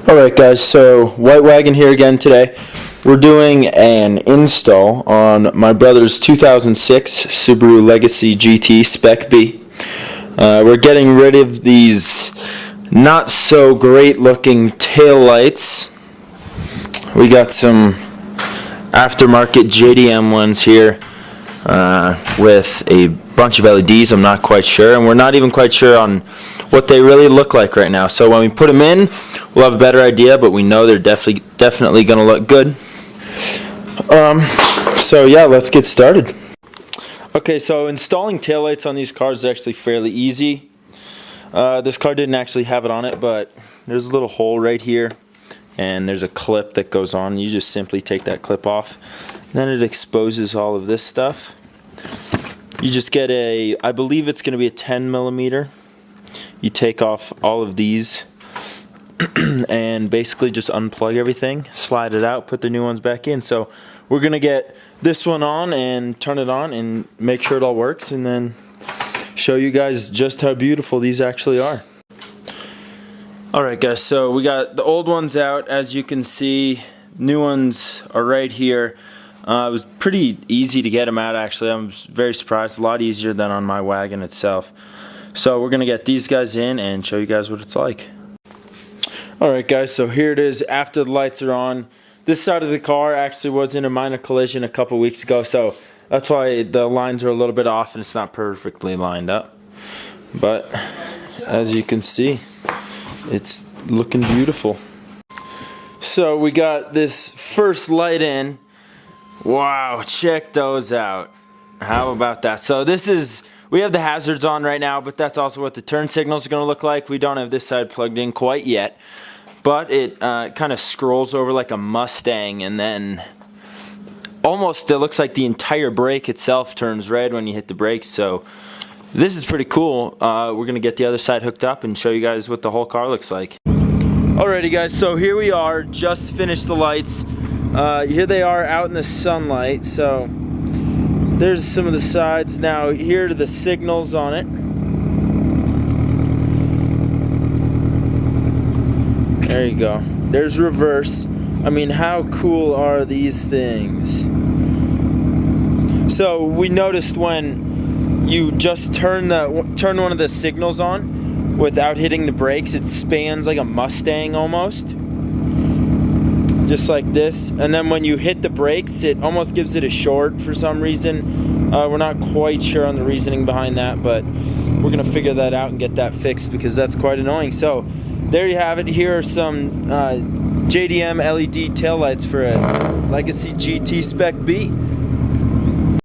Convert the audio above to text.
Alright guys, so White Wagon here again today. We're doing an install on my brother's 2006 Subaru Legacy GT Spec.B. We're getting rid of these not so great looking tail lights. We got some aftermarket JDM ones here with a bunch of LEDs. I'm not quite sure, and we're not even quite sure on what they really look like right now. So when we put them in, we'll have a better idea, but we know they're definitely going to look good. So yeah, let's get started. Okay, so installing taillights on these cars is actually fairly easy. This car didn't actually have it on it, but there's a little hole right here, and there's a clip that goes on. You just simply take that clip off. Then it exposes all of this stuff. You just get I believe it's going to be a 10 millimeter. You take off all of these and basically just unplug everything, slide it out, put the new ones back in. So we're going to get this one on and turn it on and make sure it all works, and then show you guys just how beautiful these actually are. Alright guys, so we got the old ones out. As you can see, new ones are right here. It was pretty easy to get them out actually. I was very surprised, a lot easier than on my wagon itself. So we're going to get these guys in and show you guys what it's like. Alright guys, so here it is after the lights are on. This side of the car actually was in a minor collision a couple weeks ago, so that's why the lines are a little bit off and it's not perfectly lined up. But as you can see, it's looking beautiful. So we got this first light in. Wow, check those out. How about that? So we have the hazards on right now, but that's also what the turn signals are going to look like. We don't have this side plugged in quite yet, but it kind of scrolls over like a Mustang, and then almost it looks like the entire brake itself turns red when you hit the brakes. So this is pretty cool. We're going to get the other side hooked up and show you guys what the whole car looks like. Alrighty guys, so here we are, just finished the lights. Here they are out in the sunlight. So there's some of the sides. Now here are the signals on it. There you go. There's reverse. I mean, how cool are these things? So we noticed when you just turn one of the signals on without hitting the brakes, it spans like a Mustang almost. Just like this, and then when you hit the brakes, it almost gives it a short for some reason. We're not quite sure on the reasoning behind that, but we're gonna figure that out and get that fixed because that's quite annoying. So there you have it. Here are some JDM LED taillights for a Legacy GT Spec.B.